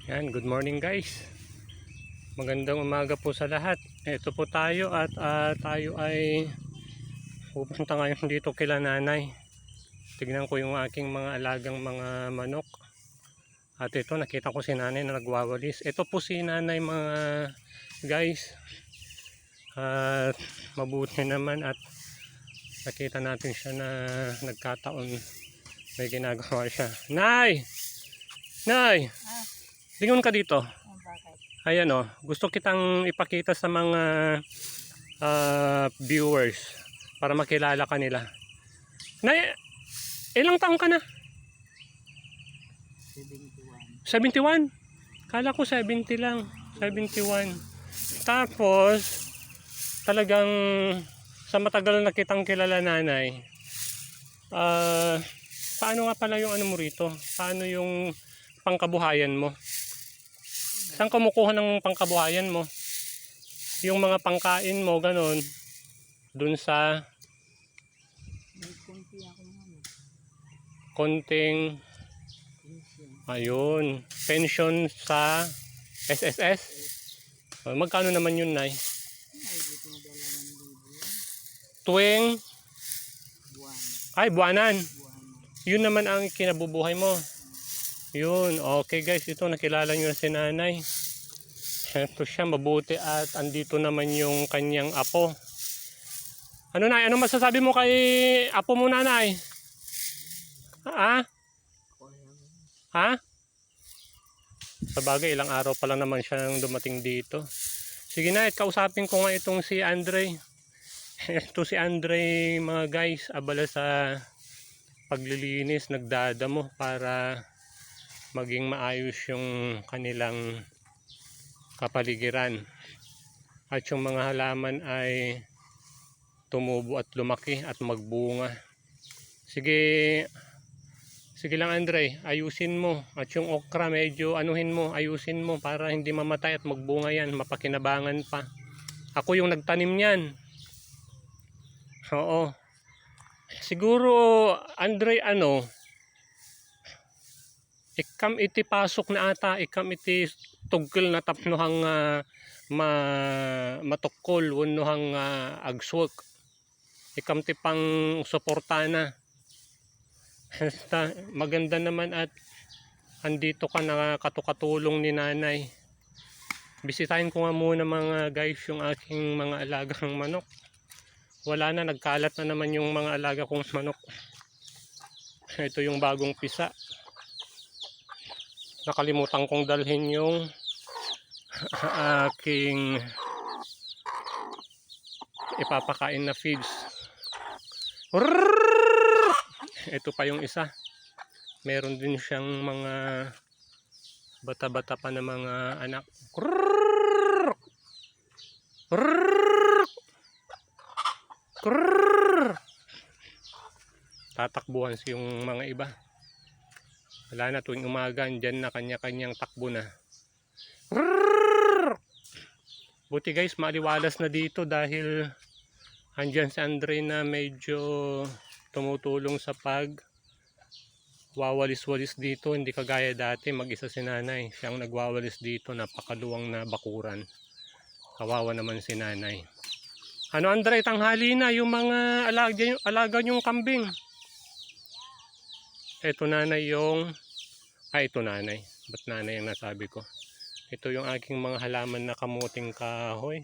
Yan, good morning guys. Magandang umaga po sa lahat. Ito po tayo at tayo ay pupunta ngayon dito kila nanay. Tignan ko yung aking mga alagang mga manok. At ito nakita ko si nanay na nagwawalis. Ito po si nanay mga guys. At mabuti naman at nakita natin siya na nagkataon may ginagawa siya. Nay! Nay! Lingon ka dito. Ayan o, gusto kitang ipakita sa mga viewers para makilala ka nila. Nay, ilang taong ka na? 71. 71? Kala ko 70 lang. 71. Tapos, talagang sa matagal na kitang kilala nanay, paano nga pala yung ano mo rito? Paano yung pangkabuhayan mo? Saan kumukuha ng pangkabuhayan mo? Yung mga pangkain mo, ganon. Dun sa konting ayun, pension sa SSS. Magkano naman yun, Nay? Tuwing buwanan. Yun naman ang kinabubuhay mo. Yun, okay guys, ito nakilala nyo na si nanay. Ito siya, mabuti at andito naman yung kanyang apo. Ano nay, ano masasabi mo kay apo mo nanay? Ha? Ha? Sa bagay, ilang araw pa lang naman siya nang dumating dito. Sige na, kausapin ko nga itong si Andre. Ito si Andre mga guys, abala sa paglilinis, nagdadamo para maging maayos yung kanilang kapaligiran at yung mga halaman ay tumubo at lumaki at magbunga. Sige lang Andre, ayusin mo at yung okra medyo anuhin mo, ayusin mo para hindi mamatay at magbunga yan, mapakinabangan pa. Ako yung nagtanim niyan. Oo, siguro Andre ikam iti pasok na ata, ikam iti tugkel na tapnohang matukol wennohang agswak. Ikam ti pang suporta na. Maganda naman at andito ka na katukatulong ni nanay. Bisitahin ko nga muna mga guys yung aking mga alagang manok. Wala na, nagkalat na naman yung mga alaga kong manok. Ito yung bagong pisa. Nakalimutan kong dalhin yung aking ipapakain na feeds. Ito pa yung isa. Meron din siyang mga bata-bata pa na mga anak. Tatakbuhan yung mga iba. Wala na, tuwing umaga dyan na kanya-kanyang takbo na. Buti guys, maliwalas na dito dahil andyan si Andre na medyo tumutulong sa pag wawalis-walis dito. Hindi kagaya dati, mag-isa si nanay. Siyang nagwawalis dito, napakaluwang na bakuran. Kawawa naman si nanay. Ano Andre, tanghali na yung mga alaga yung kambing. Ito nanay yung ito nanay. Ba't nanay ang nasabi ko? Ito yung aking mga halaman na kamuting kahoy.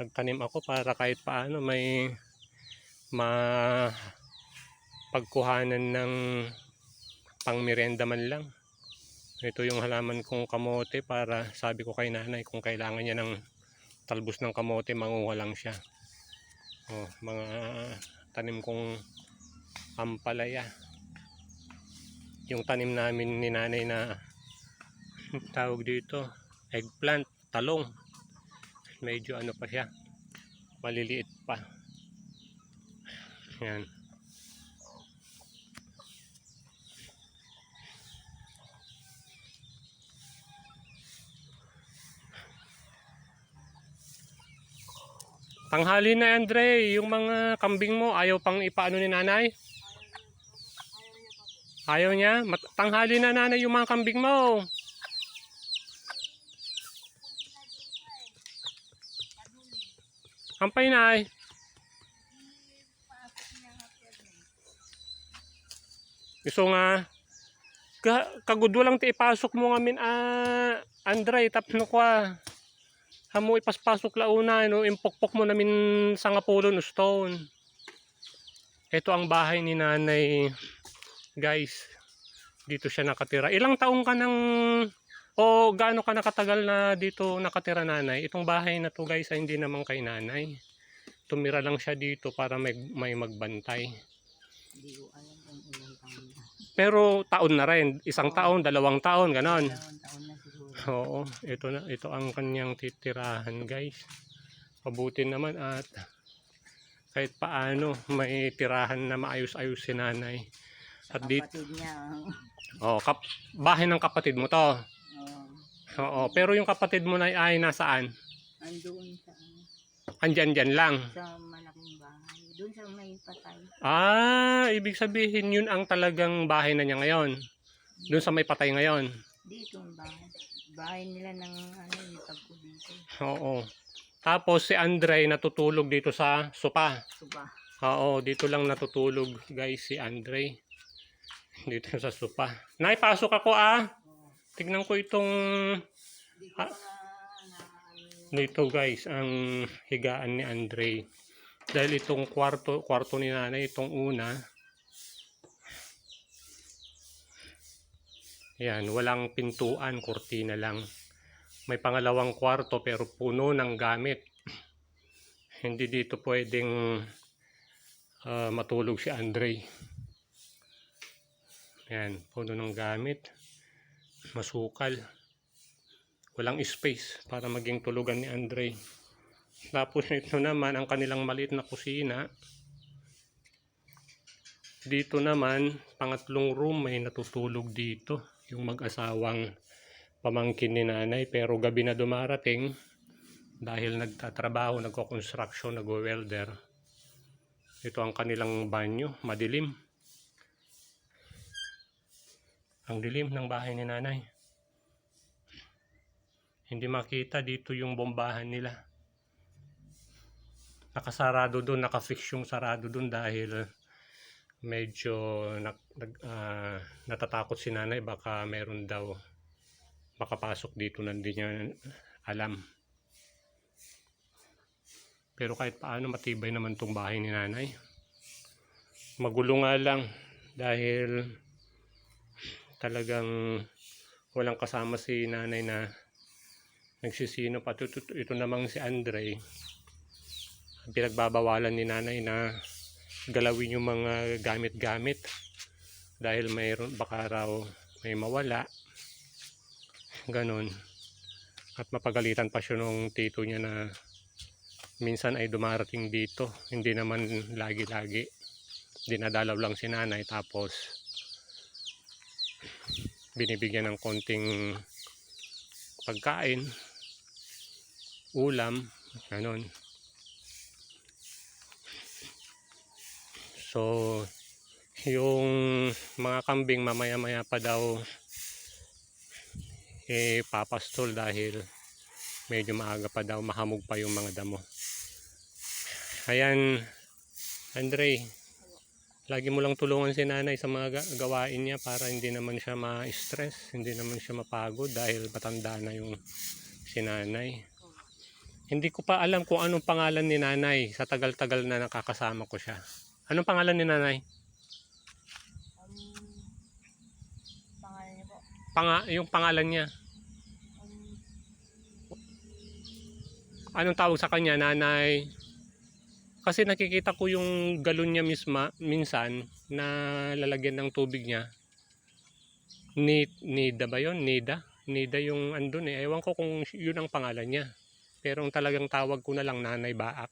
Nagtanim ako para kahit paano may pagkuhanan ng pangmerienda man lang. Ito yung halaman kong kamote para sabi ko kay nanay kung kailangan niya ng talbos ng kamote, manguha lang siya. Mga tanim kong ampalaya. Yung tanim namin ni nanay na tawag dito eggplant, talong, medyo ano pa siya, maliliit pa. Yan. Tanghali na Andre, yung mga kambing mo ayaw pang ipaano ni nanay? Ayaw niya? Tanghali na nanay yung mga kambing mo. Ampay na ay. Gusto nga. Kagud walang ti ipasok mo ngamin Andray tapno kwa. Hamo ipaspasok launa no impokpok mo namin sa ngapulon stone. Ito ang bahay ni nanay guys. Dito siya nakatira. Ilang taong ka nang o gaano ka nakatagal na dito nakatira nanay? Itong bahay na to guys ay hindi naman kay nanay. Tumira lang siya dito para may magbantay. Hindi ko alam kung ilang taon na. Pero taon na rin, isang taon, 2 taon, ganon. 2 taon na siguro. Oo, ito ang kanyang titirahan guys. Mabuti naman at kahit paano may tirahan na maayos-ayos si nanay. At dito, Kapatid niya. bahay ng kapatid mo to. Oo, pero yung kapatid mo na ay nasaan? Andoon sa Andyan lang. sa malaking bahay. Doon sa may patay. Ibig sabihin yun ang talagang bahay na niya ngayon. Doon sa may patay ngayon. Dito ang bahay. Bahay nila ng yung tagpo dito. Oo. Tapos si Andre natutulog dito sa sopa. Suba. Oo, dito lang natutulog guys si Andre. Dito sa sopa. Naipasok ako Tignan ko itong dito guys ang higaan ni Andre. Dahil itong kwarto ni nanay, itong una. Yan, walang pintuan, kurtina lang. May pangalawang kwarto pero puno ng gamit. Hindi dito pwedeng matulog si Andre. Yan, puno ng gamit. Masukal. Walang space para maging tulugan ni Andre. Tapos ito naman ang kanilang maliit na kusina. Dito naman, pangatlong room may natutulog dito. Yung mag-asawang pamangkin ni nanay. Pero gabi na dumarating dahil nagtatrabaho, nagko-construction, nagwo-welder. Ito ang kanilang banyo, madilim. Ang dilim ng bahay ni nanay. Hindi makita dito yung bombahan nila. Nakasarado doon, nakafix yung sarado doon dahil medyo natatakot si nanay baka meron daw makapasok dito na hindi niya alam. Pero kahit paano matibay naman tong bahay ni nanay. Magulo nga lang dahil talagang walang kasama si nanay na nagsisino pa. Ito namang si Andre. Pinagbabawalan ni nanay na galawin yung mga gamit-gamit dahil mayroon baka raw may mawala. Ganon. At mapagalitan pa siya nung tito niya na minsan ay dumarating dito. Hindi naman lagi-lagi. Dinadalaw lang si nanay tapos binibigyan ng konting pagkain, ulam, ganon. So, yung mga kambing mamaya-maya pa daw papastol dahil medyo maaga pa daw, mahamog pa yung mga damo. Ayan, Andre, lagi mo lang tulungan si nanay sa mga gawain niya para hindi naman siya ma-stress, hindi naman siya mapagod dahil matanda na yung si nanay. Hindi ko pa alam kung anong pangalan ni nanay sa tagal-tagal na nakakasama ko siya. Anong pangalan ni nanay? Pangalan niya po? Yung pangalan niya. Anong tawag sa kanya, nanay? Kasi nakikita ko yung galon niya minsan na lalagyan ng tubig niya. Nida ba yun? Nida yung andun eh. Ewan ko kung yun ang pangalan niya. Pero ang talagang tawag ko na lang nanay Baak.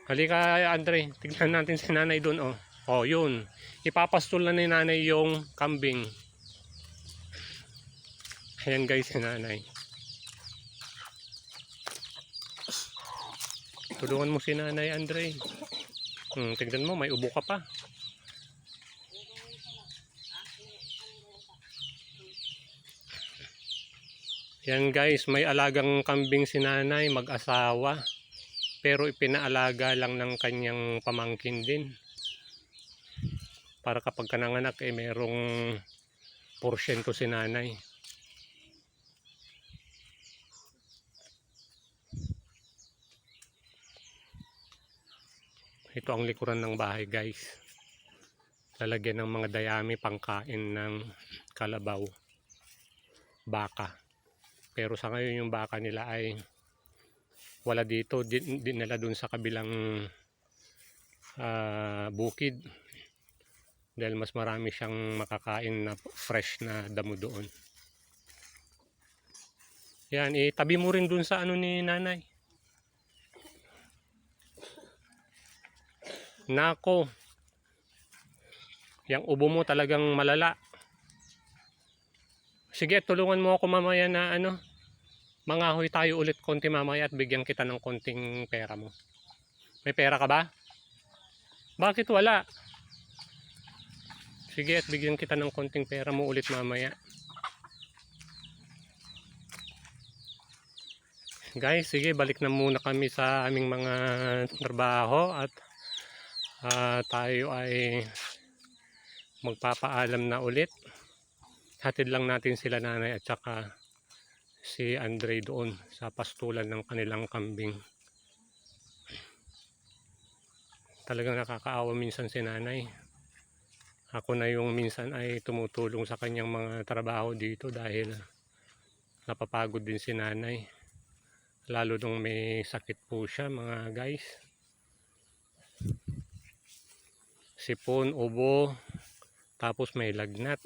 Halika Andre, tignan natin si nanay doon oh. Oh yun. Ipapastol na ni nanay yung kambing. Ayan guys si nanay. Tulungan mo si nanay Andre. Tignan mo may ubo ka pa. Yan guys, may alagang kambing si nanay, mag-asawa. pero ipinaalaga lang ng kanyang pamangkin din. Para kapag kananganak merong porsyento si nanay. Ito ang likuran ng bahay guys. Lalagyan ng mga dayami pangkain ng kalabaw, baka. Pero sa ngayon yung baka nila ay wala dito, din nila dun sa kabilang bukid. Dahil mas marami siyang makakain na fresh na damo doon. Yan, itabi mo rin dun sa ano ni nanay. Nako. Yang ubo mo talagang malala. Sige, tulungan mo ako mamaya na ano. Mangahoy tayo ulit konti mamaya at bigyan kita ng konting pera mo. May pera ka ba? Bakit wala? Sige, at bigyan kita ng konting pera mo ulit mamaya. Guys, sige, balik na muna kami sa aming mga trabaho at tayo ay magpapaalam na ulit. Hatid lang natin sila nanay at saka si Andre doon sa pastulan ng kanilang kambing. Talagang nakakaawa minsan si nanay. Ako na yung minsan ay tumutulong sa kanyang mga trabaho dito dahil napapagod din si nanay. Lalo nung may sakit po siya mga guys. Sipon, ubo, tapos may lagnat.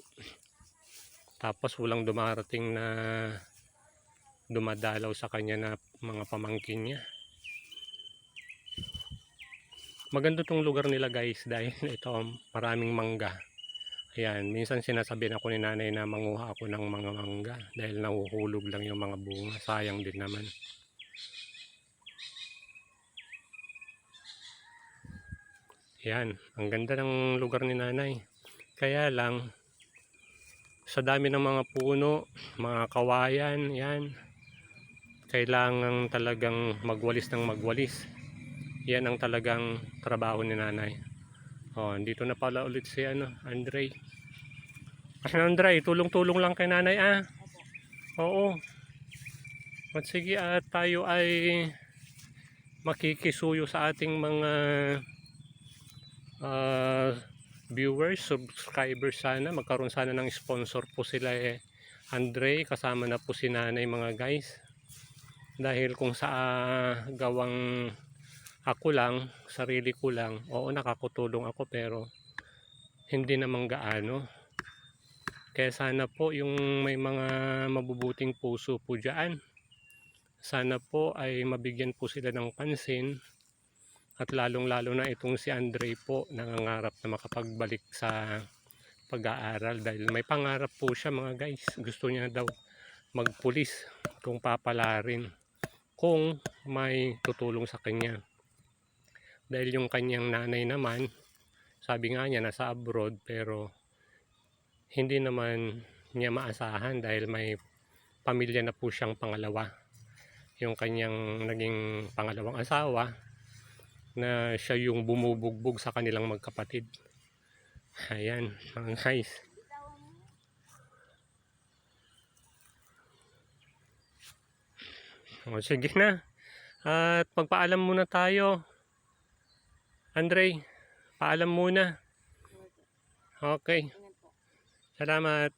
Tapos walang dumarating na dumadalaw sa kanya na mga pamangkin niya. Maganda tong lugar nila guys dahil ito maraming mangga. Ayan, minsan sinasabihan ako ni nanay na manguha ako ng mga mangga dahil nahuhulog lang yung mga bunga. Sayang din naman. Yan, ang ganda ng lugar ni nanay. Kaya lang, sa dami ng mga puno, mga kawayan, yan, kailangan talagang magwalis ng magwalis. Yan ang talagang trabaho ni nanay. Oh, dito na pala ulit si Andre. Kasi Andre, tulong-tulong lang kay nanay Oo. At sige, at tayo ay makikisuyo sa ating mga viewers, subscribers sana. Magkaroon sana ng sponsor po sila Andre, kasama na po si nanay mga guys. Dahil kung sa gawang ako lang, sarili ko lang, oo nakakutulong ako pero hindi naman gaano. Kaya sana po yung may mga mabubuting puso po dyan, sana po ay mabigyan po sila ng pansin. At lalong lalo na itong si Andre po nangangarap na makapagbalik sa pag-aaral dahil may pangarap po siya mga guys. Gusto niya daw magpulis kung papalarin, kung may tutulong sa kanya. Dahil yung kanyang nanay naman, sabi nga niya nasa abroad pero hindi naman niya maasahan dahil may pamilya na po siyang pangalawa. Yung kanyang naging pangalawang asawa na siya yung bumubugbog sa kanilang magkapatid. Ayan mga guys. O, sige na. At magpaalam muna tayo. Andre, paalam muna. Okay. Salamat.